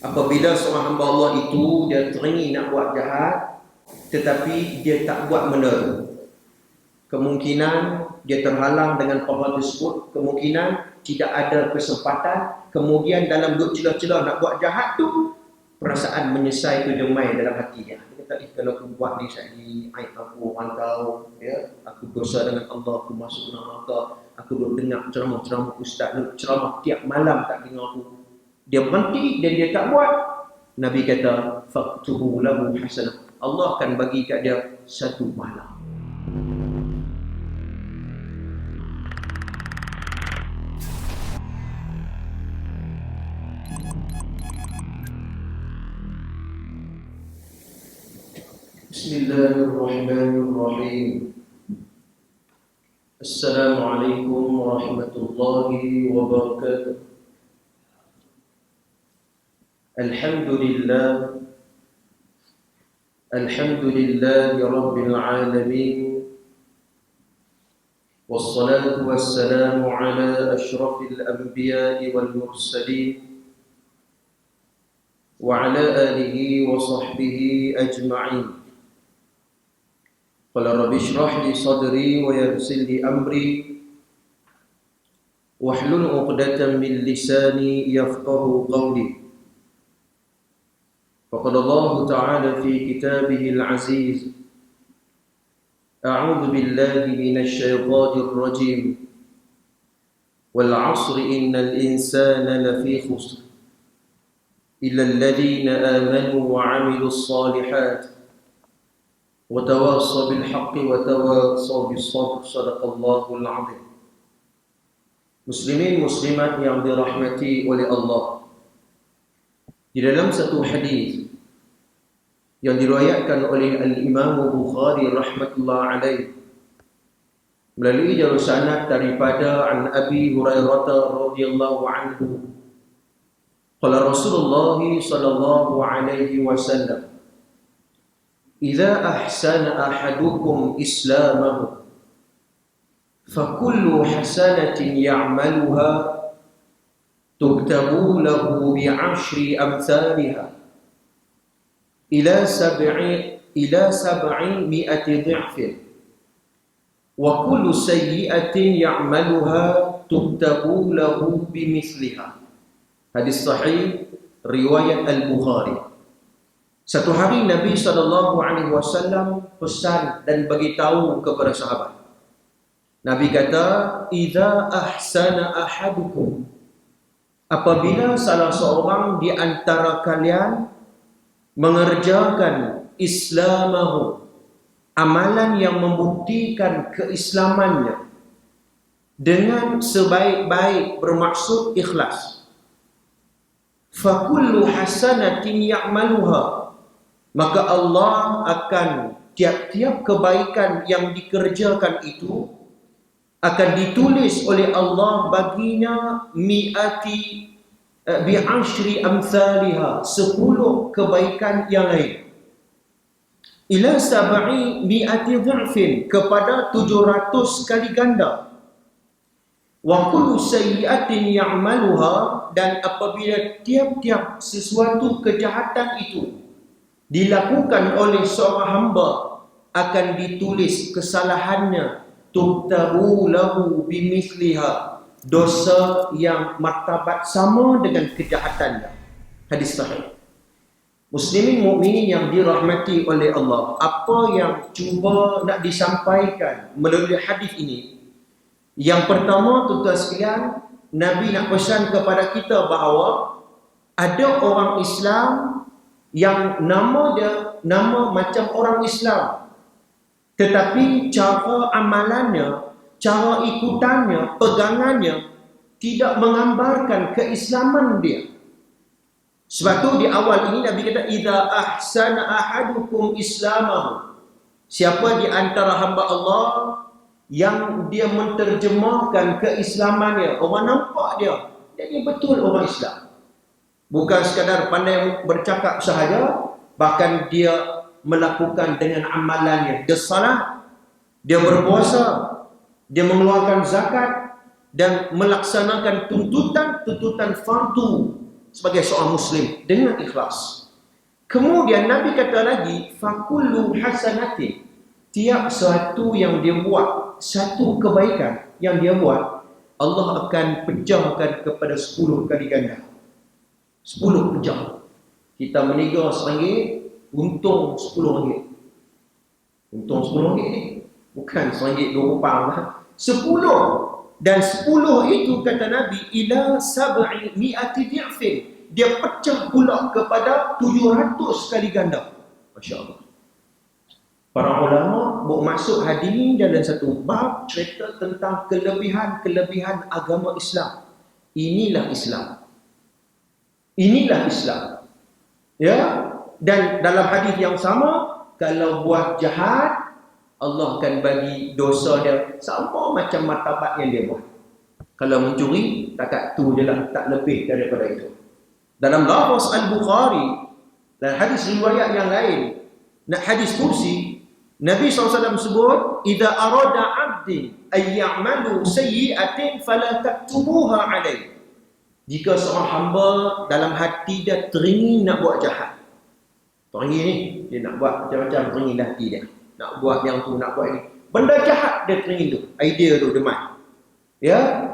Apabila seorang hamba Allah itu dia teringin nak buat jahat, tetapi dia tak buat benda itu, kemungkinan dia terhalang dengan perkara tersebut, kemungkinan tidak ada kesempatan, kemudian dalam duduk celah-celah nak buat jahat tu, perasaan menyesal itu demai dalam hati dia. Dia kata, kalau aku buat ni sekali, aib aku, orang tahu, ya, aku dosa dengan Allah, aku masuk neraka, aku duduk dengar ceramah-ceramah ustaz, ceramah tiap malam tak dengar aku. Dia berhenti dan dia tak buat. Nabi kata, faktubu lahu hasanah. Allah akan bagi kat dia satu pahala. Bismillahirrahmanirrahim. Assalamualaikum warahmatullahi wabarakatuh. Alhamdulillah Rabbil Alamin. Wassalatu wassalamu ala ashrafil anbiya'i wal mursalin wa ala alihi wa sahbihi ajma'in. Qala rabbi shrah li sadri wa yassir li amri wahlul 'uqdatam min lisani yafqahu qawli. فقال الله تعالى في كتابه العزيز أعوذ بالله من الشيطان الرجيم والعصر إن الإنسان لفي خسر إلا الذين آمنوا وعملوا الصالحات وتواصوا بالحق وتواصوا بالصبر صدق الله العظيم. Muslimin muslimat yang dirahmati oleh Allah, di dalam satu hadis yang diriwayatkan oleh Al-Imam Bukhari rahmatullah alaih melalui jalur sanad daripada an Abi Hurairah radhiyallahu anhu, qala Rasulullah sallallahu alaihi wasallam, idza ahsana ahadukum islamahu fakullu hasanatin ya'maluha tuktabu lahu bi'ashri amthaliha ila sab'i mi'ati dhi'fin wa kullu sayyi'atin ya'maluha tuktabu lahu bimithliha. Hadis sahih riwayat Al-Bukhari. Satu hari Nabi SAW pesan dan bagi tahu kepada sahabat. Nabi kata, idza ahsana ahadukum, apabila salah seorang di antara kalian mengerjakan islamahu, amalan yang membuktikan keislamannya dengan sebaik-baik bermaksud ikhlas, fakullu hasanatin ya'maluha, maka Allah akan tiap-tiap kebaikan yang dikerjakan itu akan ditulis oleh Allah baginya bi'ashri amthaliha, 10 kebaikan yang lain, ila sab'i mi'ati dhi'fin, kepada 700 kali ganda, wa kullu sayyi'atin ya'maluha, dan apabila tiap-tiap sesuatu kejahatan itu dilakukan oleh seorang hamba akan ditulis kesalahannya, tuktabu lahu bimithliha, dosa yang martabat sama dengan kejahatannya. Hadis sahih. Muslimin mukminin yang dirahmati oleh Allah, apa yang cuba nak disampaikan melalui hadis ini, yang pertama, tuan-tuan sekalian, Nabi nak pesan kepada kita bahawa ada orang Islam yang nama dia nama macam orang Islam, tetapi cara amalannya, cara ikutannya, pegangannya tidak menggambarkan keislaman dia. Sebab tu di awal ini Nabi kata, idza ahsana ahadukum islamahu, siapa di antara hamba Allah yang dia menterjemahkan keislamannya, orang nampak dia jadi betul orang Islam, bukan sekadar pandai bercakap sahaja, bahkan dia melakukan dengan amalannya. Dia salat, dia berpuasa, dia mengeluarkan zakat dan melaksanakan tuntutan fardu sebagai seorang Muslim dengan ikhlas. Kemudian Nabi kata lagi, fakullu hasanatin, tiap satu yang dia buat, satu kebaikan yang dia buat, Allah akan pecahkan kepada 10 kali ganda. 10 pecah. Kita meniaga RM1, untung RM10. Untung RM10 ni. Bukan RM1 2 lah. 10. Dan 10 itu kata Nabi, ila sab'i mi'ati di'fin. Dia pecah pula kepada 700 kali ganda. Masya Allah. Para ulama bermaksud hadis ini dalam satu bab cerita tentang kelebihan-kelebihan agama Islam. Inilah Islam. Inilah Islam. Ya, dan dalam hadis yang sama, kalau buat jahat, Allah akan bagi dosa dia sama macam martabat yang dia buat. Kalau mencuri, takat tu je lah, tak lebih daripada itu. Dalam lafaz Al-Bukhari dan hadis riwayat yang lain, hadis kursi, Nabi SAW sebut, "Idza arada 'abdi ay ya'malu sayyi'atin fala taktubuha 'alayhi." Jika seorang hamba dalam hati dia teringin nak buat jahat. Teringin ni, dia nak buat macam-macam teringin hati dia. Nak buat yang tu, nak buat ini. Benda jahat dia teringin tu, idea tu demam. Ya.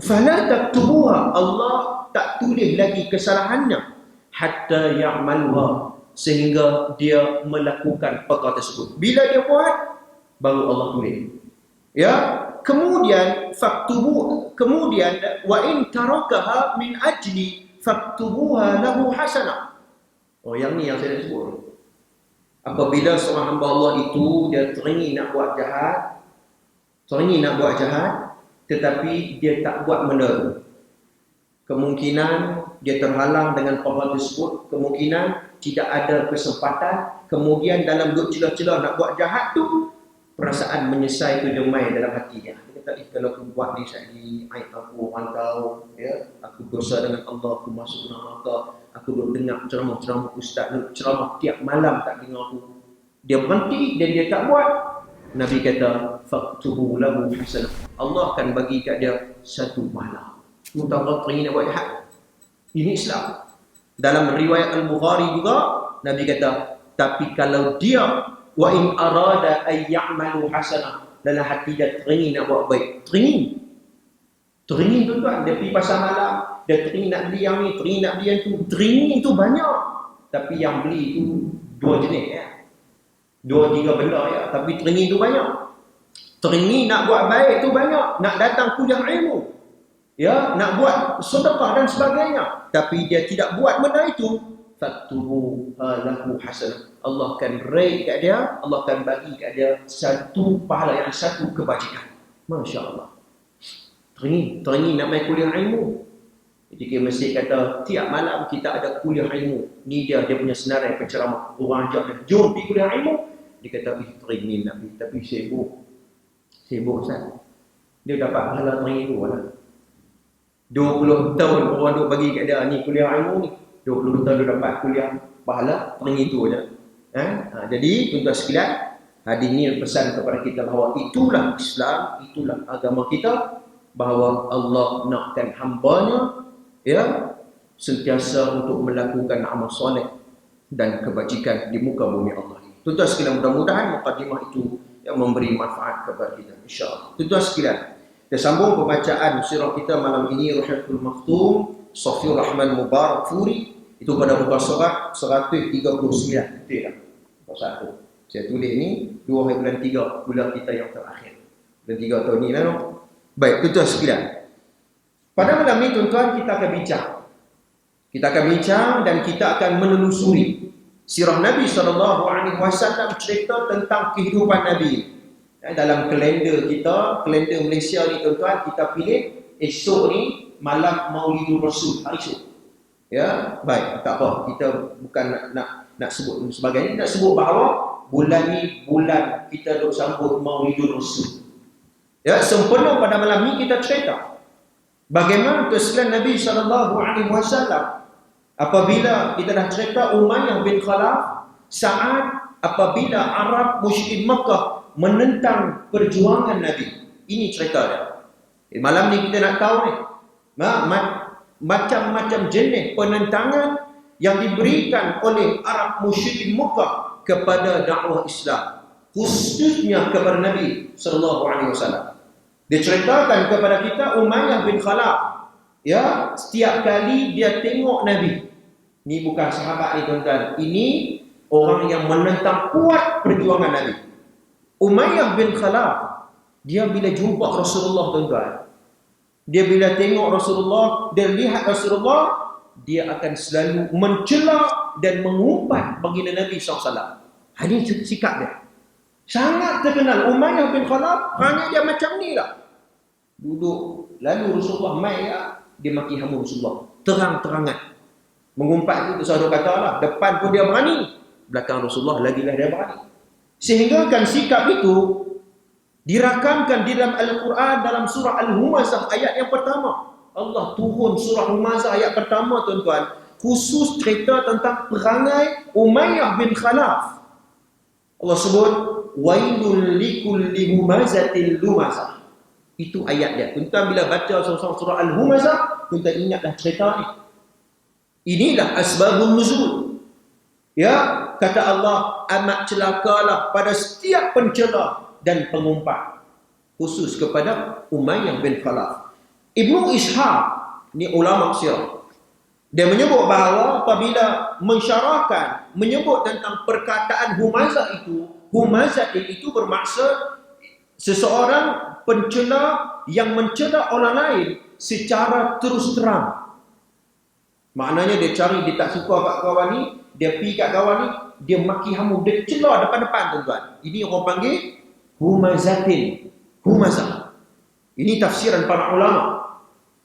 Fala taktubuha, Allah tak tulis lagi kesalahannya hatta ya'maluha, sehingga dia melakukan perkara tersebut. Bila dia buat, baru Allah tulis. Ya, kemudian wa in tarakaha min ajli faktubuha lahu hasanah. Oh, yang ni yang saya nak sebut. Apabila seorang hamba Allah itu dia teringin nak buat jahat, tetapi dia tak buat benda tu, kemungkinan dia terhalang dengan perkara tersebut, kemungkinan tidak ada kesempatan, kemudian dalam duduk celah-celah nak buat jahat tu, perasaan menyesal itu demai dalam hati dia. Dia kata, kalau aku buat ni sekali, aib aku, orang tahu, ya, aku dosa dengan Allah, aku masuk neraka, aku duduk dengar ceramah-ceramah ustaz, duduk ceramah tiap malam tak dengar aku. Dia berhenti dan dia tak buat. Nabi kata, faktubu lahu hasanah. Allah akan bagi kat dia satu pahala. Kita Allah teringin nak buat jahat. Ini Islam. Dalam riwayat Al-Bukhari juga, Nabi kata, tapi kalau dia wa in arada ay ya'malu hasanah, dalam hati dia teringin nak buat baik, teringin tuan-tuan, dia pergi pasar malam, dia teringin nak beli yang ni, teringin nak beli yang tu, teringin tu banyak, tapi yang beli tu 2 jenis ya, 2-3 benda ya, tapi teringin tu banyak. Teringin nak buat baik tu banyak, nak datang kuliah ilmu, ya, nak buat sedekah dan sebagainya, tapi dia tidak buat benda itu, faktubu lahu hasanah. Allah akan rate kat dia, Allah akan bagi kat dia satu pahala, yang satu kebajikan. Masya Allah. Teringin nak main kuliah ilmu. Jadi masjid kata, tiap malam kita ada kuliah ilmu. Ni dia punya senarai penceramah. Orang ajak dia, jom pergi kuliah ilmu. Dia kata, teringin nak pergi, tapi sibuk Ustaz. Dia dapat pahala teringin tu lah. 20 tahun orang duk bagi kat dia, ni kuliah ilmu ni. 20 tahun dia dapat kuliah pahala teringin tu je. Jadi tuan-tuan sekalian, hadis ni pesan kepada kita bahawa itulah Islam, itulah agama kita, bahawa Allah nakkan hambanya ya sentiasa untuk melakukan amal soleh dan kebajikan di muka bumi Allah ini. Tuan-tuan sekalian, mudah-mudahan mukadimah itu yang memberi manfaat kepada kita, insya-Allah. Tuan-tuan sekalian, kita sambung pembacaan sirah kita malam ini, Ruhiyatul Maktum, Safiur Rahman Mubarak Furi. Itu pada muka surat 139. Betul tak? Muka 1. Saya tulis ni 2 bulan 3, bulan kita yang terakhir. Bulan 3 tahun ni lah. Baik, tuan-tuan sekalian. Pada malam ni tuan-tuan, kita akan bincang. Kita akan bincang dan kita akan menelusuri sirah Nabi SAW, cerita tentang kehidupan Nabi. Dalam kalender kita, kalender Malaysia ni tuan-tuan, kita pilih esok ni malam Maulidur Rasul, hari esok. Ya, baik, tak apa. Kita bukan nak sebut sebagainya, nak sebut bahawa bulan ni bulan kita duk sambut Maulidur Rasul. Ya, sempena pada malam ni kita cerita bagaimana kesalahan Nabi SAW apabila kita dah cerita Umayyah bin Khalaf saat apabila Arab musyrikin Makkah menentang perjuangan Nabi. Ini cerita dia. Malam ni kita nak tahu ni, macam-macam jenis penentangan yang diberikan oleh Arab musyrikin Mekah kepada dakwah Islam, khususnya kepada Nabi sallallahu alaihi wasallam. Diceritakan kepada kita Umayyah bin Khalaf, ya, setiap kali dia tengok Nabi, ni bukan sahabat ni tuan-tuan, ini orang yang menentang kuat perjuangan Nabi. Umayyah bin Khalaf, dia bila jumpa Rasulullah tuan-tuan, dia bila tengok Rasulullah, dia lihat Rasulullah, dia akan selalu mencela dan mengumpat baginda Nabi SAW. Ini sikap dia. Sangat terkenal. Umayyah bin Khalaf, hanya dia macam ni lah. Duduk, lalu Rasulullah mai lah, dia maki hamu Rasulullah. Terang-terangan. Mengumpat itu, saudara kata lah, depan pun dia berani, belakang Rasulullah lagilah dia berani. Sehingga kan sikap itu dirakamkan di dalam Al-Quran dalam surah Al-Humazah ayat yang pertama. Allah turun surah Humazah ayat pertama tuan-tuan, khusus cerita tentang perangai Umayyah bin Khalaf. Allah sebut wailul likulli humazatil lumazah. Itu ayat dia. Tuan-tuan bila baca surah Al-Humazah, tuan-tuan ingatlah cerita ni. Inilah asbabun nuzul. Ya, kata Allah, amat celakalah pada setiap pencela dan pengumpat, khusus kepada Umayyah bin Khalaf. Ibnu Ishaq, ni ulama sirah, dia menyebut bahawa apabila mensyarahkan, menyebut tentang perkataan Humazah itu bermaksud seseorang pencela yang mencela orang lain secara terus terang. Maknanya dia cari, dia tak suka kat kawan ni, dia pergi kat kawan ni, dia maki hamu, dia celah depan-depan tuan-tuan. Ini orang panggil humazatin, humazah. Ini tafsiran para ulama.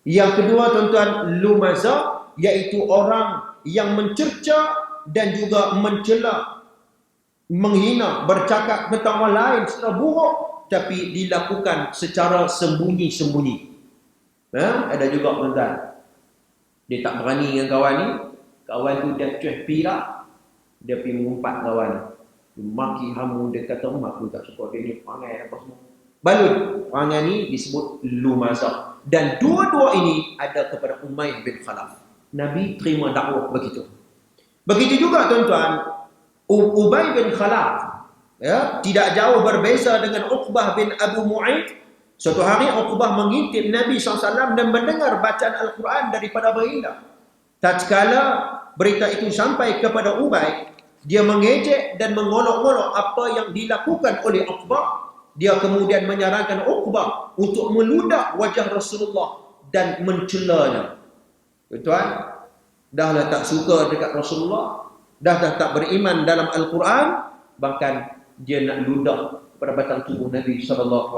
Yang kedua tuan-tuan, lumazah, iaitu orang yang mencerca dan juga mencela, menghina, bercakap tentang orang lain secara buruk, tapi dilakukan secara sembunyi-sembunyi. Ada juga tuan-tuan, dia tak berani dengan kawan ni, kawan tu dia cuih pira, dia pergi mengumpat kawan ni, dia maki hamu, dia kata aku tak suka dia ni, perangai apa semua. Balut, perangai ni disebut lumazah. Dan dua-dua ini ada kepada Umayyah bin Khalaf. Nabi terima dakwah begitu. Begitu juga tuan-tuan, Ubay bin Khalaf, ya, tidak jauh berbeza dengan Uqbah bin Abu Mu'aid. Suatu hari Uqbah mengintip Nabi SAW dan mendengar bacaan Al-Quran daripada baginda. Tatkala berita itu sampai kepada Ubay, dia mengejek dan mengolok-olok apa yang dilakukan oleh Uqbah. Dia kemudian menyarankan Uqbah untuk meludah wajah Rasulullah dan mencelanya. Tuan-tuan, dahlah tak suka dekat Rasulullah, dah tak beriman dalam Al-Quran, bahkan dia nak ludah pada batang tubuh Nabi SAW.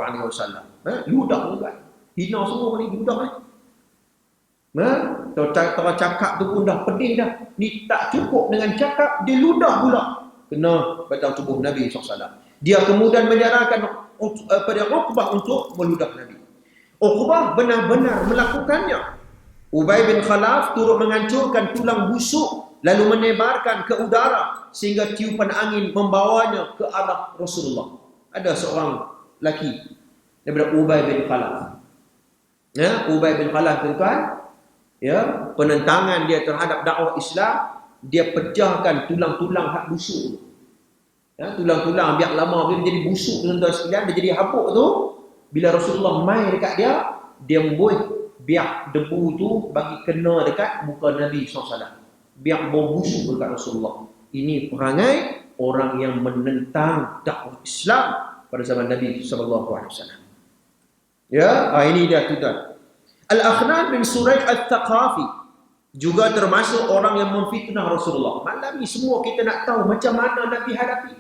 Ludah tuan-tuan. Hina semua ni, ludah ni. Orang cakap tu pun dah pedih dah. Ni tak cukup dengan cakap, dia ludah pula kena batang tubuh Nabi SAW. Dia kemudian menyarankan pada Uqbah untuk meludah Nabi. Uqbah benar-benar melakukannya. Ubay bin Khalaf turut menghancurkan tulang busuk, lalu menebarkan ke udara sehingga tiupan angin membawanya ke arah Rasulullah. Ada seorang lelaki daripada Ubay bin Khalaf. Ya, Ubay bin Khalaf tuan-tuan, ya, penentangan dia terhadap dakwah Islam, dia pecahkan tulang-tulang hak busuk. Ya, tulang-tulang biar lama dia menjadi busuk tuan-tuan sekalian, dia jadi habuk tu. Bila Rasulullah mai dekat dia, dia membuih biar debu tu bagi kena dekat muka Nabi SAW. Biar bau busuk dekat Rasulullah. Ini perangai orang yang menentang dakwah Islam pada zaman Nabi SAW. Ya, ini dia tuan. Al-Akhnan bin Suraik Al-Thaqafi juga termasuk orang yang memfitnah Rasulullah. Malam ni semua kita nak tahu macam mana Nabi hadapi.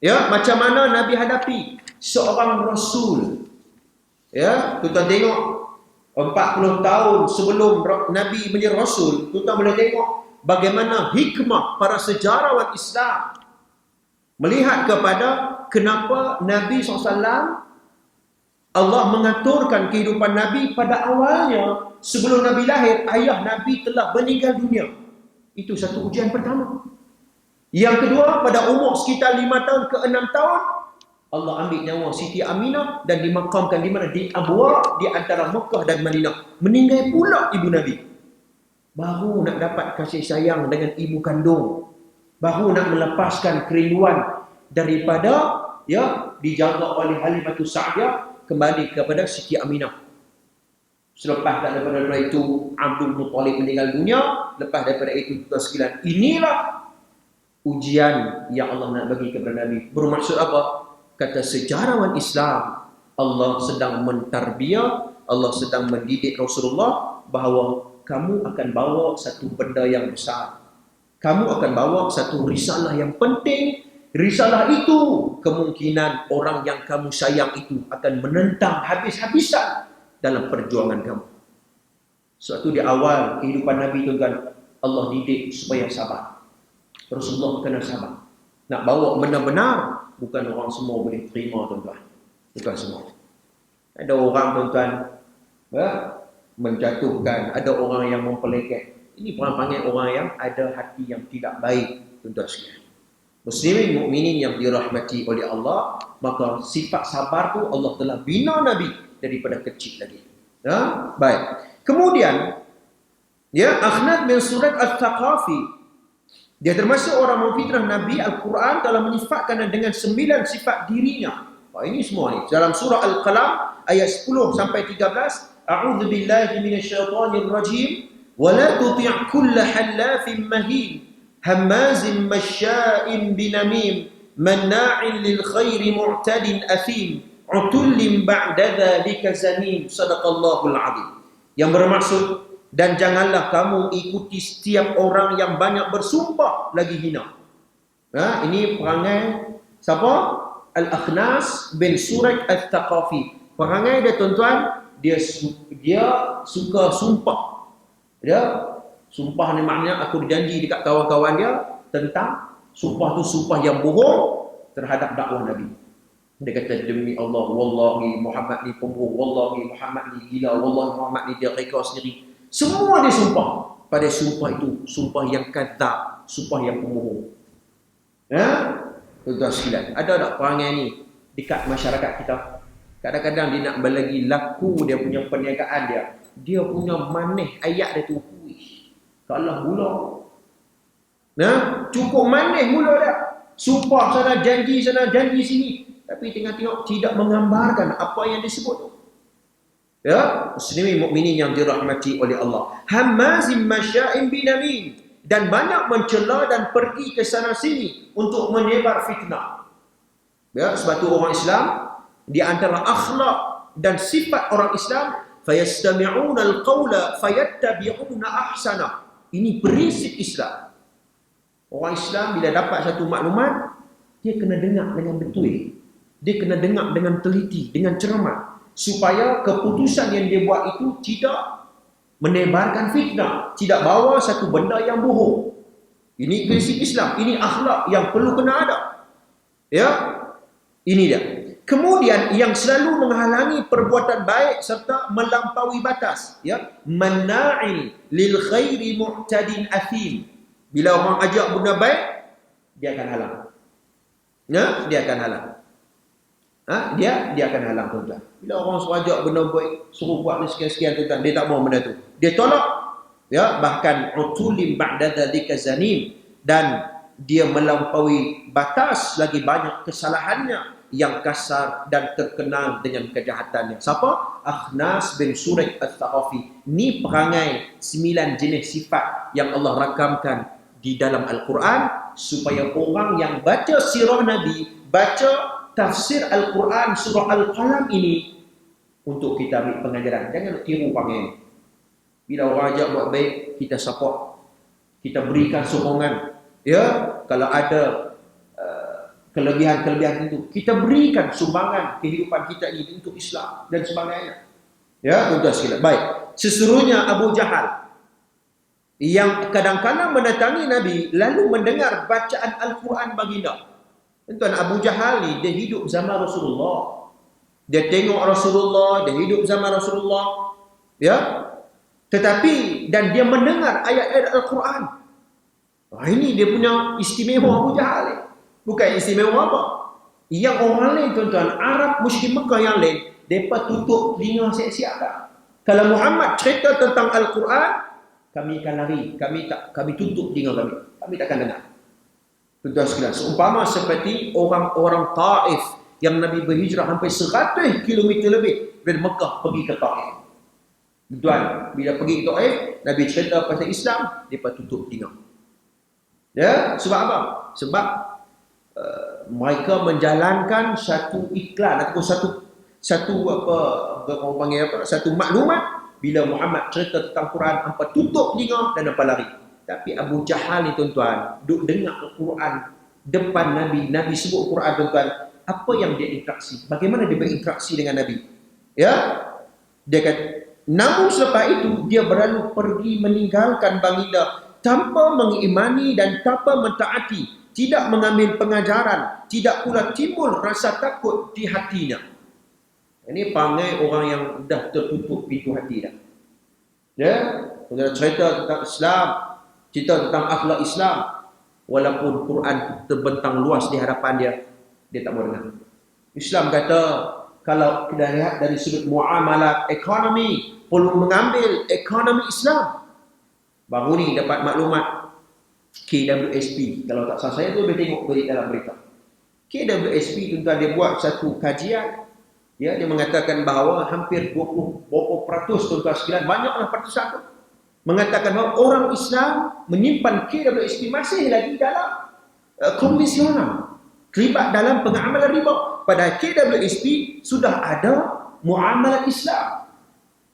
Ya, macam mana Nabi hadapi seorang Rasul. Ya, tuan tengok 40 tahun sebelum Nabi menjadi Rasul, tuan boleh tengok bagaimana hikmah para sejarawan Islam melihat kepada kenapa Nabi SAW, Allah mengaturkan kehidupan Nabi pada awalnya. Sebelum Nabi lahir, ayah Nabi telah meninggal dunia. Itu satu ujian pertama. Yang kedua, pada umur sekitar 5 tahun ke 6 tahun, Allah ambil nyawa Siti Aminah dan dimakamkan di mana? Di Abwa, di antara Mekah dan Madinah. Meninggal pula ibu Nabi. Baru nak dapat kasih sayang dengan ibu kandung. Baru nak melepaskan kerinduan daripada dijaga oleh Halimatus Sa'diyah kembali kepada Siti Aminah. Selepas daripada itu Abdul Muttalib meninggal dunia, lepas daripada itu tuan sekalian, inilah ujian yang Allah nak bagi kepada Nabi. Bermaksud apa? Kata sejarawan Islam, Allah sedang mentarbiah, Allah sedang mendidik Rasulullah bahawa kamu akan bawa satu benda yang besar. Kamu akan bawa satu risalah yang penting. Risalah itu kemungkinan orang yang kamu sayang itu akan menentang habis-habisan dalam perjuangan kamu. Suatu di awal kehidupan Nabi tuan-tuan, Allah didik supaya sabar. Rasulullah kena sabar. Nak bawa benar-benar, bukan orang semua boleh terima tuan-tuan. Bukan semua. Ada orang tuan-tuan menjatuhkan, ada orang yang mempelekeh. Ini panggil orang yang ada hati yang tidak baik tuan-tuan sekalian. Muslimin mukminin yang dirahmati oleh Allah, maka sifat sabar tu Allah telah bina Nabi daripada kecil lagi. Baik. Kemudian Akhnad bin Surat Al-Thaqafi, dia termasuk orang memfitnah Nabi. Al-Quran telah menyifatkan dengan 9 sifat dirinya. Ini semua ni dalam surah Al-Qalam ayat 10 sampai 13. A'udzu billahi minasyaitonir rajim. Wa la tuti' kulla halafin mahin hammazin masya'in binamim manna'in lil khairi mu'tadin athim utullin ba'da dzalika zanim. Sadaqallahul azim. Yang bermaksud, dan janganlah kamu ikuti setiap orang yang banyak bersumpah lagi hina. Ini perangai siapa? Al-Akhnas bin Surat Al-Thaqafi. Perangai dia tuan-tuan, dia suka sumpah. Sumpah ni maknanya aku berjanji dekat kawan-kawan dia tentang sumpah tu sumpah yang bohong terhadap dakwah Nabi. Dia kata, demi Allah, wallahi Muhammad ni pembohong, wallahi Muhammad ni gila, wallahi Muhammad ni dia reka sendiri. Semua dia sumpah. Pada sumpah itu, sumpah yang kadzab, sumpah yang pembohong. Tuan-tuan sekalian, ada tak perangai ni dekat masyarakat kita? Kadang-kadang dia nak belagi laku dia punya perniagaan dia. Dia punya manis ayat dia tu. Kalah mula. Cukup manis mula dia. Sumpah sana, janji sini. Tapi tengok-tengok tidak menggambarkan apa yang disebut tu. Muslimin mukminin yang dirahmati oleh Allah. Hammazim masya'in binamim, dan banyak mencela dan pergi ke sana sini untuk menyebar fitnah. Sebab tu orang Islam, di antara akhlak dan sifat orang Islam, fayastami'una al-qawla fayattabi'una ahsana. Ini prinsip Islam. Orang Islam bila dapat satu maklumat, dia kena dengar dengan betul. Dia kena dengar dengan teliti, dengan cermat, supaya keputusan yang dia buat itu tidak menebarkan fitnah, tidak bawa satu benda yang bohong. Ini prinsip Islam, ini akhlak yang perlu kena ada. Ini dia. Kemudian yang selalu menghalangi perbuatan baik serta melampaui batas, manna'i lil khairi mu'tadin athim. Bila orang ajak benda baik, dia akan halang. Dia akan halang. Dia akan halang tuan-tuan. Bila orang suruh ajak benda baik, suruh buat ni sekian-sekian tuan-tuan, dia tak mau benda tu. Dia tolak. Bahkan utulim ba'da dzalika zanim, dan dia melampaui batas, lagi banyak kesalahannya yang kasar dan terkenal dengan kejahatannya. Siapa? Akhnas bin Surat Al-Thaqafi. Ini perangai 9 jenis sifat yang Allah rakamkan di dalam Al-Quran supaya orang yang baca sirah Nabi, baca tafsir Al-Quran surah Al-Qalam ini, untuk kita ambil pengajaran. Jangan tiru perangai ini. Bila orang ajak buat baik, kita support, kita berikan sokongan. Kalau ada kelebihan-kelebihan itu, kita berikan sumbangan kehidupan kita ini untuk Islam dan sebagainya. Tuan-tuan sekalian. Baik. Sesungguhnya Abu Jahal yang kadang-kadang mendatangi Nabi lalu mendengar bacaan Al-Quran baginda. Tuan-tuan, Abu Jahal ni dia hidup zaman Rasulullah. Dia tengok Rasulullah, dia hidup zaman Rasulullah. Tetapi dan dia mendengar ayat-ayat Al-Quran. Ini dia punya istimewa Abu Jahal ni. Bukan istimewa apa? Yang orang lain tuan-tuan, Arab musyrik Mekah yang lain, mereka tutup telinga siap-siap dah. Kalau Muhammad cerita tentang Al-Quran, kami akan lari, kami tutup telinga kami takkan dengar. Tuan-tuan sekalian, seumpama seperti orang-orang Taif yang Nabi berhijrah sampai 100 km lebih dari Mekah pergi ke Taif. Tuan, bila pergi ke Taif, Nabi cerita pasal Islam, mereka tutup telinga. Ya, sebab apa? Sebab mereka menjalankan satu iklan ataupun satu maklumat. Bila Muhammad cerita tentang Quran, hampa tutup telinga dan hampa lari. Tapi Abu Jahal ni tuan-tuan, duk dengar Al-Quran depan Nabi. Nabi sebut Quran tuan-tuan. Apa yang dia interaksi? Bagaimana dia berinteraksi dengan Nabi? Ya, dia kata, namun selepas itu dia berlalu pergi meninggalkan baginda tanpa mengimani dan tanpa mentaati, tidak mengambil pengajaran, tidak pula timbul rasa takut di hatinya. Ini panggil orang yang dah tertutup pintu hati dah. Ya, kita cerita tentang Islam, cerita tentang akhlak Islam, walaupun Quran terbentang luas di hadapan dia tak mau dengar. Islam kata, kalau kita lihat dari sudut muamalat ekonomi, perlu mengambil ekonomi Islam. Baru ni dapat maklumat KWSP, kalau tak salah saya tu boleh tengok dalam berita. KWSP tuan-tuan, dia buat satu kajian. Ya, dia mengatakan bahawa hampir 20% tuan-tuan sekalian, banyaklah pertusan tu, mengatakan bahawa orang Islam menyimpan KWSP masih lagi dalam konvensional, terlibat dalam pengamalan riba. Padahal KWSP sudah ada muamalat Islam,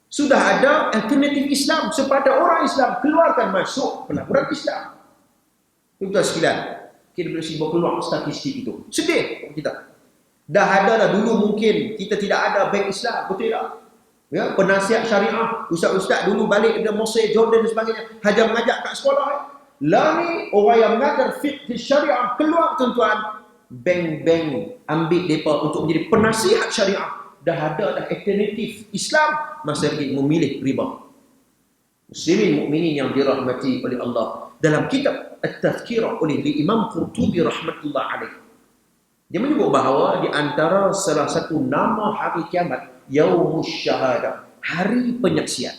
sudah ada alternatif Islam kepada orang Islam, keluarkan masuk pelaburan Islam. Tuan-tuan sekalian, KWSP berkeluar statistik itu. Sedih kita. Dah ada dah dulu, mungkin kita tidak ada bank Islam, betul tak? Ya, penasihat syariah, ustaz-ustaz dulu balik dari Mesir, Jordan dan sebagainya, hajar mengajak kat sekolah. Lah ni orang yang mengajar fiqh syariah keluar tuan-tuan, bank-bank ambil mereka untuk menjadi penasihat syariah. Dah ada dah alternatif Islam, masih lagi memilih riba. Muslimin mukminin yang dirahmati oleh Allah, dalam kitab At-Tazkirah oleh Imam Qurtubi rahmatullah alaih, dia menyebut bahawa di antara salah satu nama hari kiamat, Yaumus Syahadah, hari penyaksian.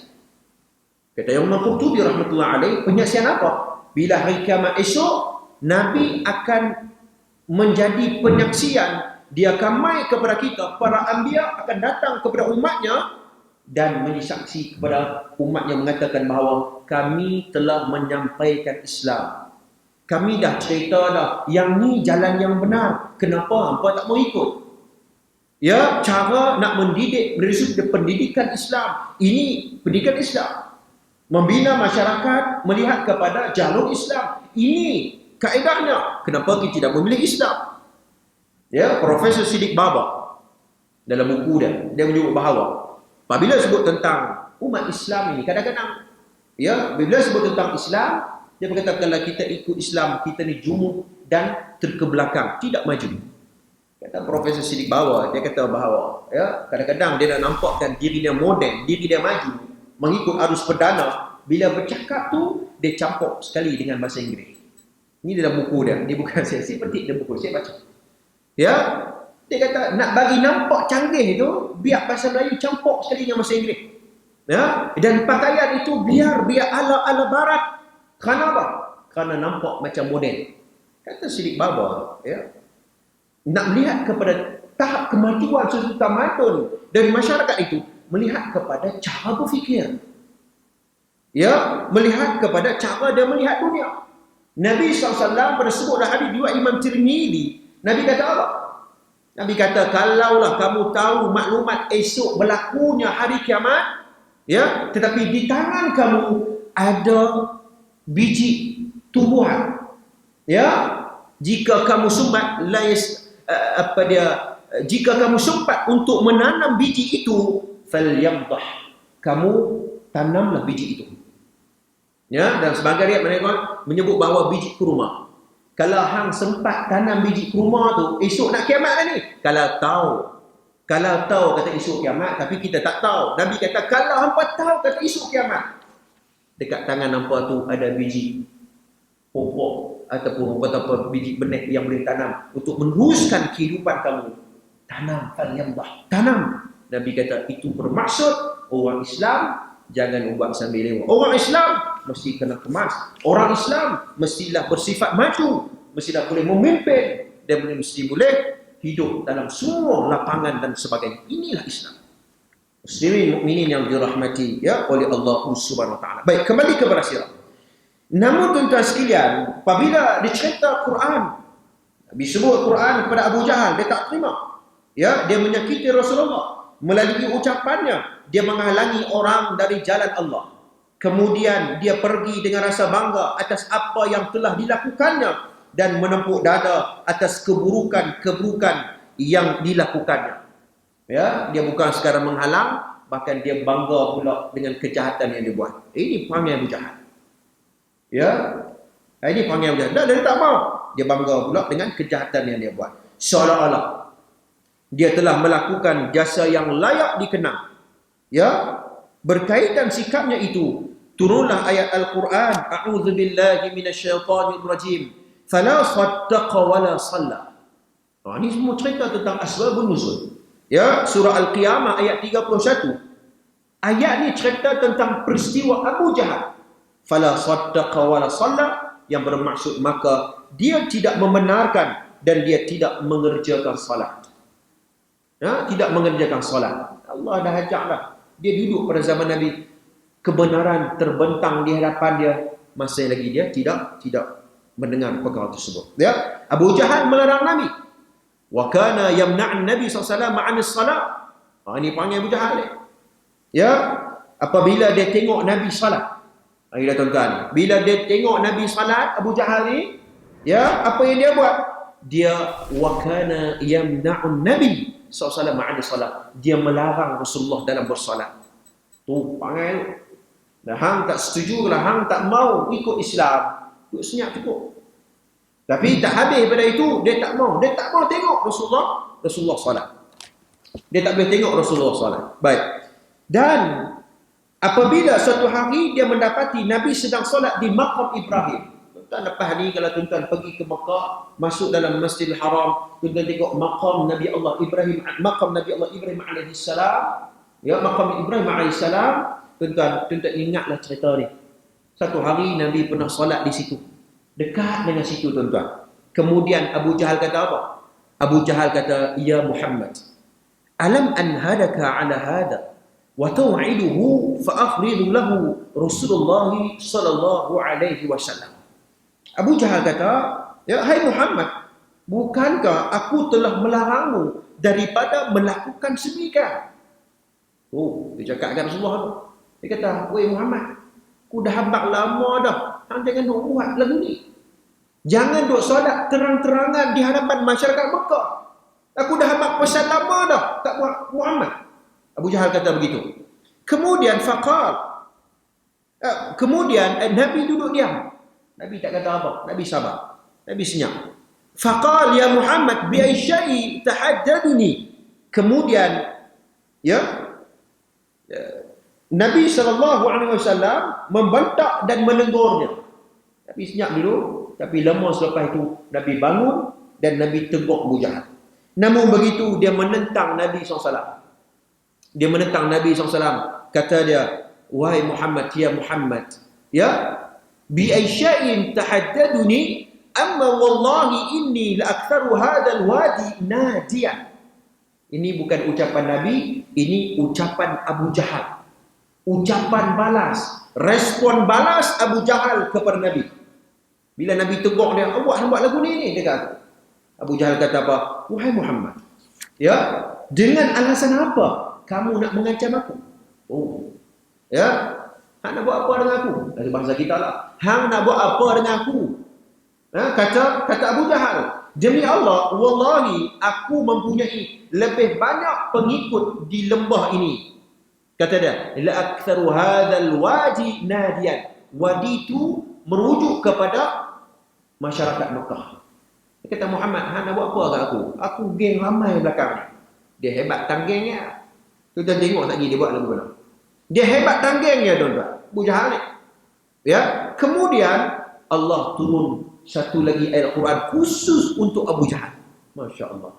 Kata Imam Qurtubi rahmatullah alaih, penyaksian apa? Bila hari kiamat esok, Nabi akan menjadi penyaksian. Dia akan mai kepada kita, para anbiya akan datang kepada umatnya dan menyaksi kepada umatnya, mengatakan bahawa kami telah menyampaikan Islam. Kami dah cerita dah, yang ni jalan yang benar. Kenapa hampa tak mau ikut? Ya, cara nak mendidik dari sudut pendidikan Islam. Ini pendidikan Islam. Membina masyarakat melihat kepada jalur Islam. Ini kaedahnya. Kenapa kita tidak memilih Islam? Ya, Profesor Siddiq Baba dalam buku dia menyebut bahawa apabila sebut tentang umat Islam ini, kadang-kadang ya, bila sebut tentang Islam, dia berkata kalau kita ikut Islam, kita ni jumuh dan terkebelakang, tidak maju. Kata Profesor Siddiq Baba, dia kata bahawa ya, kadang-kadang dia nak nampakkan diri dia moden, diri dia maju, mengikut arus perdana. Bila bercakap tu, dia campur sekali dengan bahasa Inggeris. Ini dalam buku dia, dia bukan saya petik dalam buku, saya baca. Ya, dia kata nak bagi nampak canggih itu, biar bahasa Melayu campur sekali dengan bahasa Inggeris. Ya, dan pakaian itu biar ala-ala barat. Kenapa? Kerana nampak macam moden. Kata Siddiq Baba, ya, nak melihat kepada tahap kemajuan sesuatu tamadun dari masyarakat itu, melihat kepada cara berfikir. Ya, melihat kepada cara dia melihat dunia. Nabi SAW pada sebut hadis riwayat Imam Tirmizi, Nabi kata apa? Nabi kata, kalaulah kamu tahu maklumat esok berlakunya hari kiamat, ya, tetapi di tangan kamu ada biji tumbuhan, ya, jika kamu sempat jika kamu sempat untuk menanam biji itu, falyamdah, kamu tanamlah biji itu. Ya, dan sebagai riwayat mereka menyebut bahawa biji kurma, kalau hang sempat tanam biji kurma tu, esok nak kiamat kan ni? Kalau tahu kata esok kiamat, tapi kita tak tahu. Nabi kata kalau hampa tahu kata esok kiamat, dekat tangan hampa tu ada biji pokok ataupun betapa biji benih yang boleh tanam untuk meneruskan kehidupan kamu, tanam falyamdah, tanam. Nabi kata itu bermaksud orang Islam jangan ubah sambil lewat. Orang Islam mesti kena kemas. Orang Islam mestilah bersifat maju, mestilah boleh memimpin dan mesti boleh hidup dalam semua lapangan dan sebagainya. Inilah Islam. Muslimin mukminin yang dirahmati ya oleh Allah Subhanahu wa taala. Baik, kembali kepada sirah. Namun tuan-tuan sekalian, apabila dicerita Quran, Nabi sebut Quran kepada Abu Jahal, dia tak terima. Ya, dia menyakiti Rasulullah. Melalui ucapannya, dia menghalangi orang dari jalan Allah. Kemudian dia pergi dengan rasa bangga atas apa yang telah dilakukannya dan menempuk dada atas keburukan-keburukan yang dilakukannya. Ya, dia bukan sekadar menghalang, bahkan dia bangga pula dengan kejahatan yang dia buat. Ini perangai Abu Jahal. Ya, ini perangai Abu Jahal. Dan dia tak mau. Dia bangga pula dengan kejahatan yang dia buat. Seolah-olah dia telah melakukan jasa yang layak dikenang. Ya, berkaitan sikapnya itu, turunlah ayat Al-Quran, A'udzubillahi minasyaitanirrajim. Fala saddaqa wala salla. Ini semua cerita tentang asbabun nuzul. Ya, surah Al-Qiyamah ayat 31. Ayat ni cerita tentang peristiwa Abu Jahal. Fala saddaqa wala salla, yang bermaksud maka dia tidak membenarkan dan dia tidak mengerjakan salat. Tidak mengerjakan salat. Allah dah ajaklah. Dia duduk pada zaman Nabi, kebenaran terbentang di hadapan dia, masih lagi dia tidak mendengar perkara tersebut. Ya, Abu Jahal melarang Nabi. Wa kana yamna'an Nabi SAW ma'anis salat. Ini panggil Abu Jahal. Ya, apabila dia tengok Nabi salat. Ayolah tuan-tuan, bila dia tengok Nabi salat, Abu Jahal ni, ya, apa yang dia buat? Dia wa kana yamna'un Nabi SAW ma'anis salat. Dia melarang Rasulullah dalam bersalat. Tu panggil. Dah hang tak setuju lah, hang tak mau ikut Islam, duduk senyap cukup. Tapi tak habis pada itu, dia tak mau tengok Rasulullah salat. Dia tak boleh tengok Rasulullah salat. Baik. Dan apabila suatu hari dia mendapati Nabi sedang salat di maqam Ibrahim. Tuan-tuan lepas ni kalau tuan-tuan pergi ke Makkah, masuk dalam Masjidil Haram, tuan-tuan tengok maqam Nabi Allah Ibrahim alaihi salam. Ya, maqam Ibrahim alaihi salam. Tuan-tuan ingatlah cerita ni. Satu hari Nabi pernah solat di situ. Dekat dengan situ tuan-tuan. Kemudian Abu Jahal kata apa? Abu Jahal kata, "Ya Muhammad, alam anhadaka ala hada wa taw'iduhu fa akhridu lahu Rasulullah sallallahu alaihi wasallam." Abu Jahal kata, "Ya hai Muhammad, bukankah aku telah melarangmu daripada melakukan sedemikian?" Oh, dia cakap dengan Rasulullah tu. Dia kata, "Wei Muhammad, aku dah habaq lama dah. Hang jangan duk buat lagu ni. Jangan duk solat terang-terangan di hadapan masyarakat Mekah. Aku dah habaq pesan lama dah tak buat Muhammad." Abu Jahal kata begitu. Kemudian Nabi duduk diam. Nabi tak kata apa. Nabi sabar. Nabi senyap. Faqal ya Muhammad bi ayyi syai' tahaddaduni. Kemudian Nabi SAW membentak dan menegurnya. Nabi senyap dulu, tapi lama selepas itu Nabi bangun dan Nabi tegur Abu Jahal. Namun begitu dia menentang Nabi SAW. Dia menentang Nabi SAW. Kata dia, "Wahai Muhammad, ya Muhammad, ya, bi ayyin tahaddaduni, amma wallahi inni la aktharu hadzal wadi nadiyan." Ini bukan ucapan Nabi, ini ucapan Abu Jahal. Ucapan balas, respon balas Abu Jahal kepada Nabi. Bila Nabi tegur dia, "Awak buat lagu ni," dia kata. Abu Jahal kata apa? "Wahai Muhammad, ya, dengan alasan apa kamu nak mengancam aku?" Oh, ya, hang nak buat apa dengan aku? Dari bahasa kita lah. Hang nak buat apa dengan aku? Kata Abu Jahal, "Demi Allah, wallahi aku mempunyai lebih banyak pengikut di lembah ini." Kata dia, "La aktsaru hadzal wadi nadiyan." Wadi itu merujuk kepada masyarakat Mekah. Dia kata, "Muhammad, hang nak buat apa kat aku? Aku geng ramai belakang ni." Dia hebat tanggengnya. Tuan tengok tak dia buat lagu mana. Dia hebat tanggengnya tuan-tuan. Abu Jahal ni. Ya, kemudian Allah turun satu lagi ayat Quran khusus untuk Abu Jahal. Masya Allah.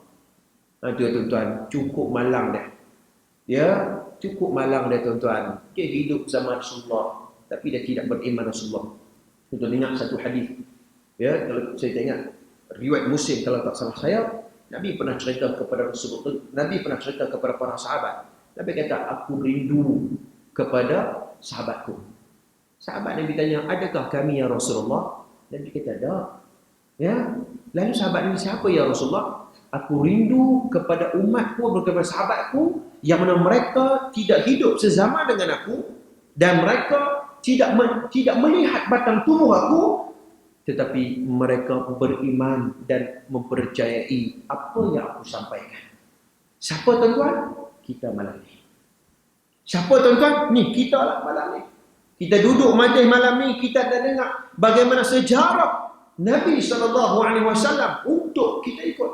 Tuan-tuan, cukup malang dah. Ya, cukup malang dah tuan-tuan. Dia hidup zaman Rasulullah, tapi dia tidak beriman Rasulullah. Tuan ingat satu hadis. Ya, kalau saya ingat riwayat Muslim kalau tak salah saya, Nabi pernah cerita kepada Rasulullah, Nabi pernah cerita kepada para sahabat. Nabi kata, aku rindu kepada sahabatku. Sahabat Nabi tanya, adakah kami ya Rasulullah? Nabi kata, ada. Ya. Lalu sahabat Nabi, siapa ya Rasulullah? Aku rindu kepada umatku, kepada sahabatku, yang mana mereka tidak hidup sezaman dengan aku, dan mereka tidak melihat batang tubuh aku, tetapi mereka beriman dan mempercayai apa yang aku sampaikan. Siapa tuan-tuan? Kita malam ni. Siapa tuan-tuan? Ni kita lah malam ni. Kita duduk majlis malam ni, kita dah dengar bagaimana sejarah Nabi SAW untuk kita ikut.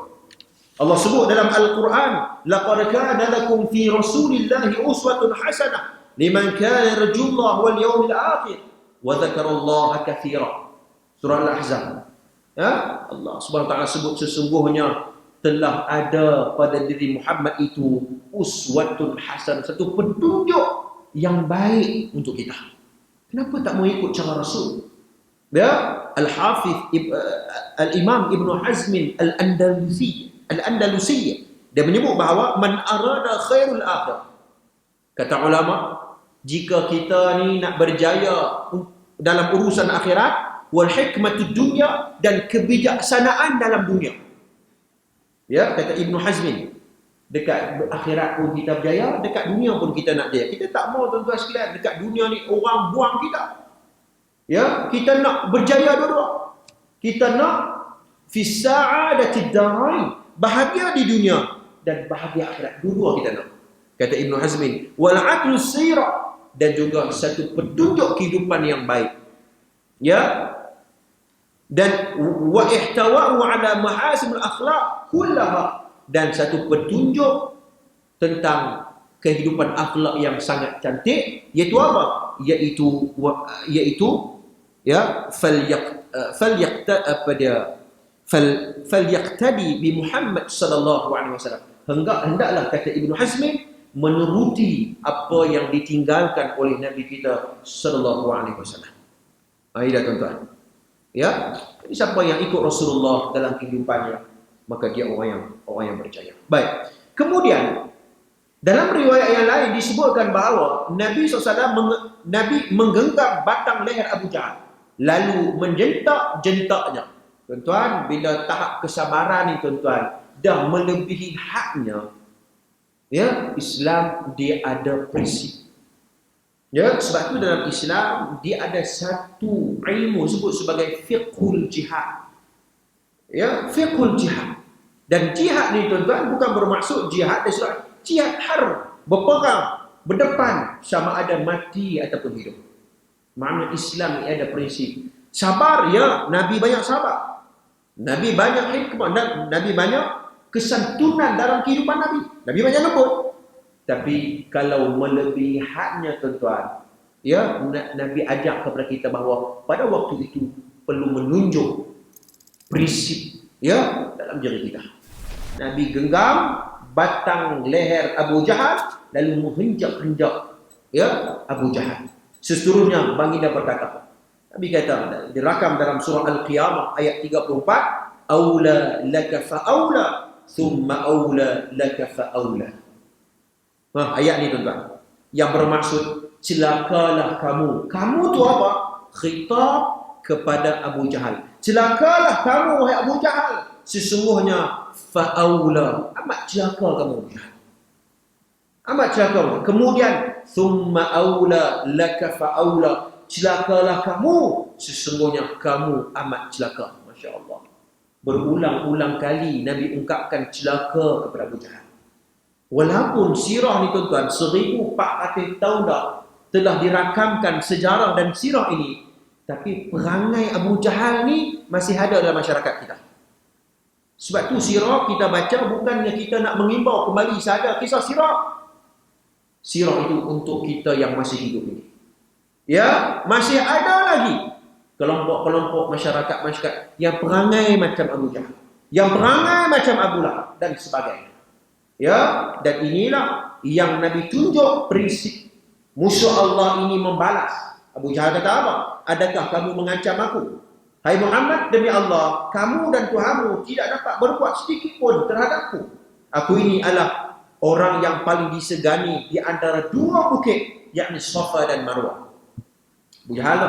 Allah sebut dalam Al-Quran, laqad kana lakum fi Rasulillahi uswatun hasanah liman kana yarjullaha wal yawmil akhir wa dzakarallaha katsiran. Surah Al-Ahzab. Ya, Allah Subhanahu wa taala sebut sesungguhnya telah ada pada diri Muhammad itu uswatun hasanah, satu petunjuk yang baik untuk kita. Kenapa tak mau ikut cara Rasul? Ya, Al-Hafiz Al-Imam Ibn Hazm Al-Andalusi dia menyebut bahawa man arada khairul akhir. Kata ulama, jika kita ni nak berjaya dalam urusan akhirat, wal hikmatud dunya, dan kebijaksanaan dalam dunia. Ya, kata Ibn Hazm, dekat akhirat pun kita berjaya, dekat dunia pun kita nak berjaya. Kita tak mau tuan-tuan sekalian dekat dunia ni orang buang kita. Ya, kita nak berjaya dua-dua. Kita nak fi sa'adatid darain, bahagia di dunia dan bahagia akhirat. Dua-dua kita nak. Kata Ibn Hazm, wal aqlu sirah, dan juga satu petunjuk kehidupan yang baik. Ya. Dan wa ihtawa'u ala mahasimul akhlaq kullaha, dan satu petunjuk tentang kehidupan akhlak yang sangat cantik, iaitu apa? Iaitu ya falyaqtadi bi Muhammad sallallahu alaihi wasallam. Hendaklah, kata Ibn Hazm, menuruti apa yang ditinggalkan oleh Nabi kita sallallahu alaihi wasallam. Aida tuan-tuan. Ya, siapa yang ikut Rasulullah dalam kehidupannya, maka dia orang yang berjaya. Baik. Kemudian dalam riwayat yang lain disebutkan bahawa Nabi SAW menggenggam batang leher Abu Jahal, lalu menjentak-jentaknya. Tuan-tuan, bila tahap kesabaran ni tuan-tuan dah melebihi hadnya, ya, Islam dia ada prinsip. Ya, sebab tu dalam Islam dia ada satu ilmu sebut sebagai fiqhul jihad. Ya, fiqhul jihad. Dan jihad ni tuan-tuan bukan bermaksud jihad jihad har, berperang, berdepan, sama ada mati ataupun hidup. Makna Islam ni ada prinsip. Sabar, ya, Nabi banyak sabar. Nabi banyak hikmah, Nabi banyak kesantunan dalam kehidupan Nabi. Nabi banyak lembut. Tapi kalau melebihi hadnya tuan-tuan, ya, Nabi ajak kepada kita bahawa pada waktu itu perlu menunjuk prinsip, ya, dalam diri kita. Nabi genggam batang leher Abu Jahal lalu menginjak-injak, ya, Abu Jahal. Seterusnya baginda berkata, Nabi kata, dirakam dalam surah Al-Qiyamah ayat 34, aula laka fa aula thumma aula laka fa aula. Ayat ni tuan-tuan yang bermaksud celakalah kamu. Kamu tu apa? Khitab kepada Abu Jahal. Celakalah kamu wahai Abu Jahal. Sesungguhnya fa'aula, amat celaka kamu Abu Jahal. Amat celaka. Kemudian thumma aula laka fa'aula, celakalah kamu, sesungguhnya kamu amat celaka. Masya-Allah. Berulang-ulang kali Nabi ungkapkan celaka kepada Abu Jahal. Walaupun sirah ni tuan-tuan 1400 tahun dah telah dirakamkan sejarah dan sirah ini, tapi perangai Abu Jahal ni masih ada dalam masyarakat kita. Sebab tu sirah kita baca bukannya kita nak mengimbau kembali sahaja kisah sirah. Sirah itu untuk kita yang masih hidup ini. Ya, masih ada lagi kelompok-kelompok masyarakat yang perangai macam Abu Jahal, yang perangai macam Abu Lahab dan sebagainya. Ya, dan inilah yang Nabi tunjuk prinsip musuh Allah ini membalas. Abu Jahal kata apa? Adakah kamu mengancam aku? Hai Muhammad, demi Allah, kamu dan Tuhanmu tidak dapat berbuat sedikit pun terhadapku. Aku ini adalah orang yang paling disegani di antara dua bukit, yakni Safa dan Marwah. Abu Jahal,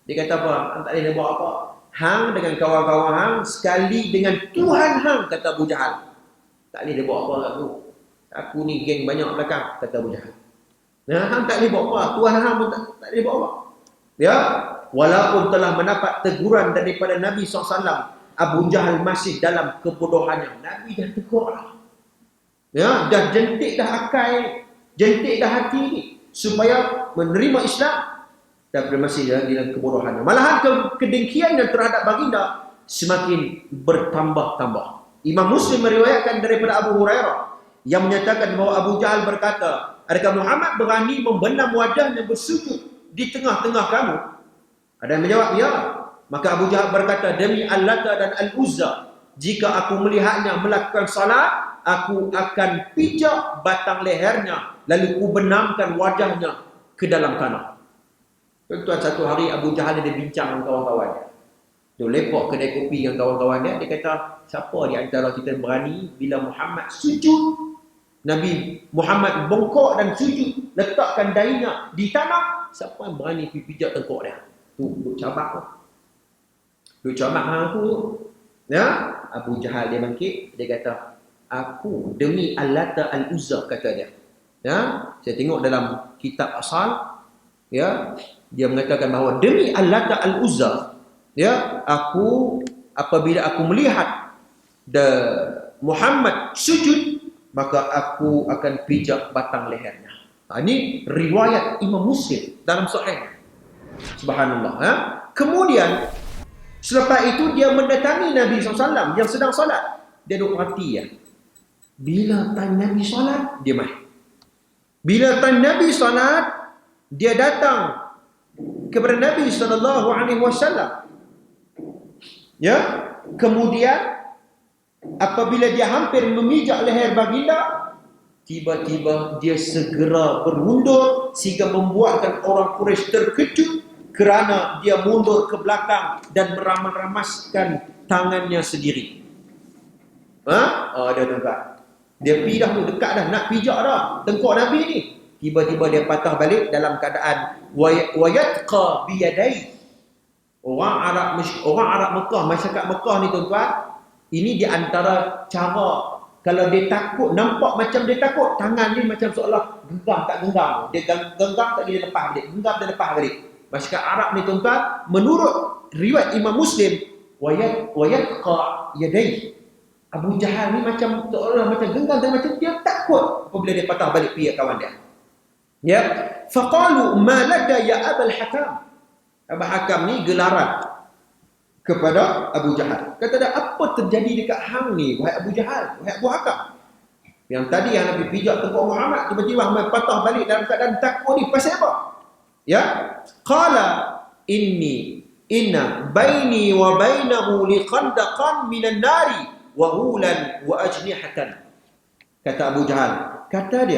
dia kata apa? Hang tak boleh buat apa? Hang dengan kawan-kawan hang sekali dengan Tuhan hang, kata Abu Jahal. Tak boleh dia buat apa aku. Aku ni geng banyak belakang, kata Abu Jahal. Nah, hang tak boleh buat apa? Tuhan hang pun tak boleh buat apa. Ya, walaupun telah mendapat teguran daripada Nabi SAW, Abu Jahal masih dalam kebodohannya. Nabi dah tegur lah. Ya, dah jentik dah akal, jentik dah hati ni supaya menerima Islam. Tapi masih dalam kebodohannya. Malahan kedengkiannya terhadap baginda semakin bertambah-tambah. Imam Muslim meriwayatkan daripada Abu Hurairah yang menyatakan bahawa Abu Jahal berkata, adakah Muhammad berani membenam wajahnya bersujud di tengah-tengah kamu? Ada yang menjawab, ya. Maka Abu Jahal berkata, demi Al-Lata dan Al-Uzza, jika aku melihatnya melakukan salat, aku akan pijak batang lehernya, lalu ku benamkan wajahnya ke dalam tanah. Tuan-tuan, satu hari Abu Jahal dia bincang dengan kawan-kawannya. Dia lepak kedai kopi dengan kawan-kawannya. Dia kata, siapa di antara kita berani bila Muhammad sujud, Nabi Muhammad bongkok dan sujud, letakkan dahinya di tanah, siapa yang berani pergi pijak tengkok dia? Tu, duk cabak tu. Duk cabak hang tu. Ya? Abu Jahal dia bangkit, dia kata, aku demi Al-Lata Al-Uzza, kata dia. Ya? Saya tengok dalam kitab asal, ya, dia mengatakan bahawa demi Al-Lata Al-Uzza, ya, aku apabila aku melihat Muhammad sujud, maka aku akan pijak batang lehernya. Ini riwayat Imam Muslim dalam Sahih. Subhanallah. Ya? Kemudian selepas itu dia mendatangi Nabi SAW yang sedang solat. Dia duduk perhati ya. Bila time Nabi solat, dia main. Bila time Nabi solat, dia datang kepada Nabi SAW. Ya, kemudian apabila dia hampir memijak leher baginda, tiba-tiba dia segera bermundur sehingga membuatkan orang Quraisy terkejut kerana dia mundur ke belakang dan meramas-ramaskan tangannya sendiri. Ada tuan-tuan. Dia pergi dah tu, dekat dah, nak pijak dah tengkok Nabi ni. Tiba-tiba dia patah balik dalam keadaan wayatqa biyadai. Orang Arab Mekah, masyarakat Mekah ni tuan-tuan, ini di antara cara kalau dia takut, nampak macam dia takut, tangan ni macam seolah genggam tak genggam. Dia genggam tak dia lepas balik, genggam dia lepas balik. Masyarakat Arab ni tuan-tuan, menurut riwayat Imam Muslim, wayatqa yadai. Abu Jahal ni macam seolah macam genggam, dan macam dia takut apabila dia patah balik pihak kawan dia. Ya, faqalu ma laka ya Abul Hakam. Abu Hakam ni gelaran kepada Abu Jahal. Kata dia, apa terjadi dekat hang ni, wahai Abu Jahal, wahai Abu Hakam? Yang tadi yang Nabi pijak tengkok Muhammad, tiba-tiba Muhammad patah balik dalam keadaan takut ni, pasal apa? Ya, qala inna baini wa bainahu liqandaqan minan nari wa hulan wa ajnihatan. Kata Abu Jahal, kata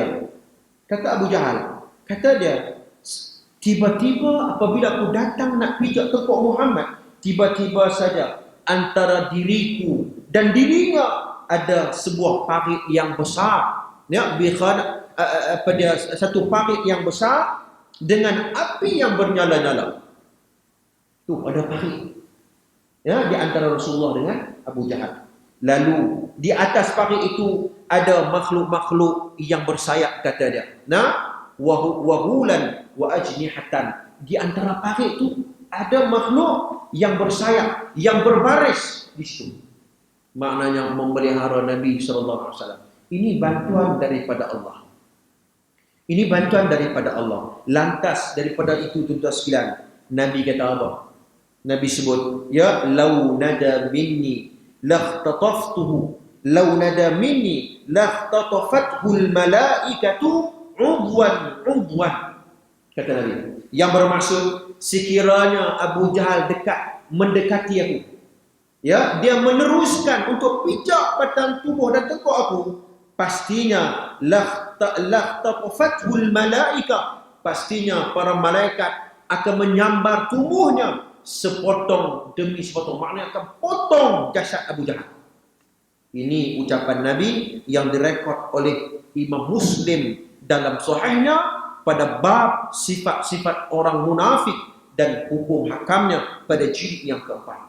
Abu Jahal, tiba-tiba apabila aku datang nak pijak tengkok Muhammad, tiba-tiba saja antara diriku dan dirinya ada sebuah parit yang besar. Ya, pada satu parit yang besar dengan api yang bernyala-nyala. Tu ada parit. Ya, di antara Rasulullah dengan Abu Jahal. Lalu di atas parit itu ada makhluk-makhluk yang bersayap, kata dia. Wahulan wa ajnihatan. Di antara parit itu ada makhluk yang bersayap, yang berbaris di situ. Maknanya memelihara Nabi SAW. Ini bantuan daripada Allah. Ini bantuan daripada Allah. Lantas daripada itu tuan-tuan sekalian, Nabi kata apa? Nabi sebut, ya lau nada minni lakhtataftuhu, lau nada minni lakhtatafathul malaikatu udwan. Kata Nabi. Yang bermaksud, sekiranya Abu Jahal mendekati aku, ya, dia meneruskan untuk pijak batang tubuh dan tekuk aku, pastinya laqtafathul malaika, pastinya para malaikat akan menyambar tubuhnya sepotong demi sepotong, maknanya akan potong jasad Abu Jahal. Ini ucapan Nabi yang direkod oleh Imam Muslim dalam sahihnya pada bab sifat-sifat orang munafik dan hukum hakamnya pada jilid yang keempat.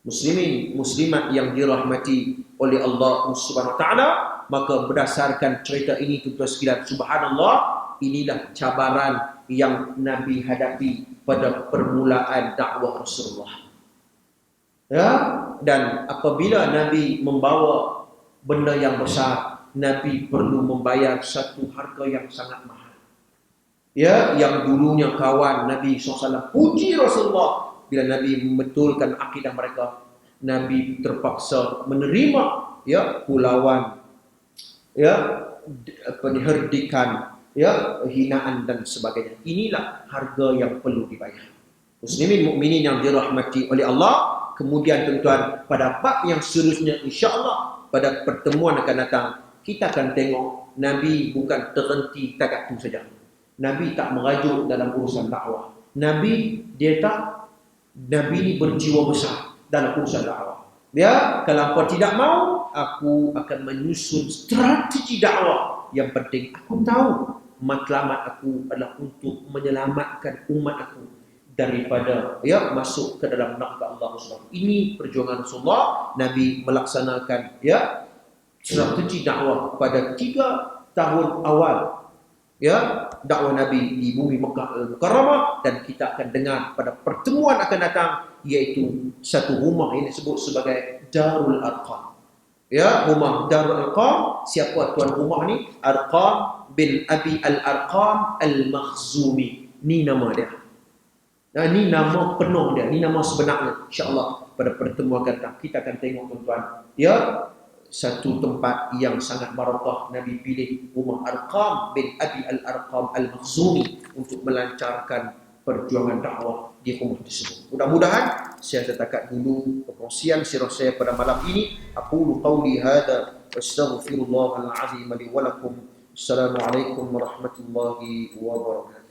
Muslimin, muslimat yang dirahmati oleh Allah Subhanahu wa taala, maka berdasarkan cerita ini tuan-tuan sekalian, subhanallah, inilah cabaran yang Nabi hadapi pada permulaan dakwah Rasulullah. Ya, dan apabila Nabi membawa benda yang besar, Nabi perlu membayar satu harga yang sangat mahal. Ya, yang dulunya kawan Nabi SAW puji Rasulullah, bila Nabi membetulkan akidah mereka, Nabi terpaksa menerima, ya, pulauan, ya, herdikan, ya, hinaan dan sebagainya. Inilah harga yang perlu dibayar. Muslimin mukminin yang dirahmati oleh Allah. Kemudian tuan-tuan, pada bab yang seterusnya, insya-Allah pada pertemuan akan datang, kita akan tengok Nabi bukan terhenti takat itu saja. Nabi tak merajuk dalam urusan dakwah. Nabi ini berjiwa besar dalam urusan dakwah. Dia, kalau kau tidak mau, aku akan menyusun strategi dakwah. Yang penting aku tahu matlamat aku adalah untuk menyelamatkan umat aku daripada, ya, masuk ke dalam neraka Allah SWT. Ini perjuangan Rasulullah. Nabi melaksanakan, ya, strategi dakwah pada 3 tahun awal, ya, dakwah Nabi di bumi Mekah Al-Mukarramah, dan kita akan dengar pada pertemuan akan datang, iaitu satu rumah ini disebut sebagai Darul Arqam. Ya, rumah Darul Arqam. Siapa tuan rumah ni? Arqam bin Abi Al-Arqam Al-Makhzumi. Ni nama dia. Nah, ini nama penuh dia, ini nama sebenarnya. InsyaAllah pada pertemuan kita akan tengok tuan-tuan, ya, satu tempat yang sangat barakah. Nabi pilih rumah Arqam bin Abi Al-Arqam Al-Makhzumi untuk melancarkan perjuangan dakwah di rumah tersebut. Mudah-mudahan saya setakat dulu perkongsian sirah saya pada malam ini. Aqulu qawli hadha wastaghfirullahal azim li wa lakum. Assalamualaikum warahmatullahi wabarakatuh.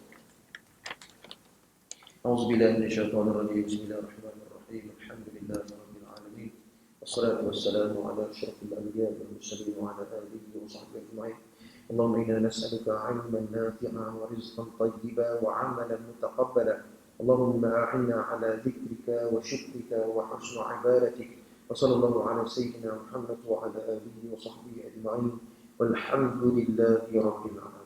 أعوذ بالله من الشيطان الرجيم بسم الله الرحمن الرحيم الحمد لله رب العالمين والصلاة والسلام على أشرف الأنبياء والمرسلين وعلى آله وصحبه أجمعين اللهم إنا نسألك علما نافعا ورزقا طيبا وعملا متقبلا اللهم أعنا على ذكرك وشكرك وحسن عبادتك وصلى الله على سيدنا محمد وعلى آله وصحبه أجمعين والحمد لله رب العالمين.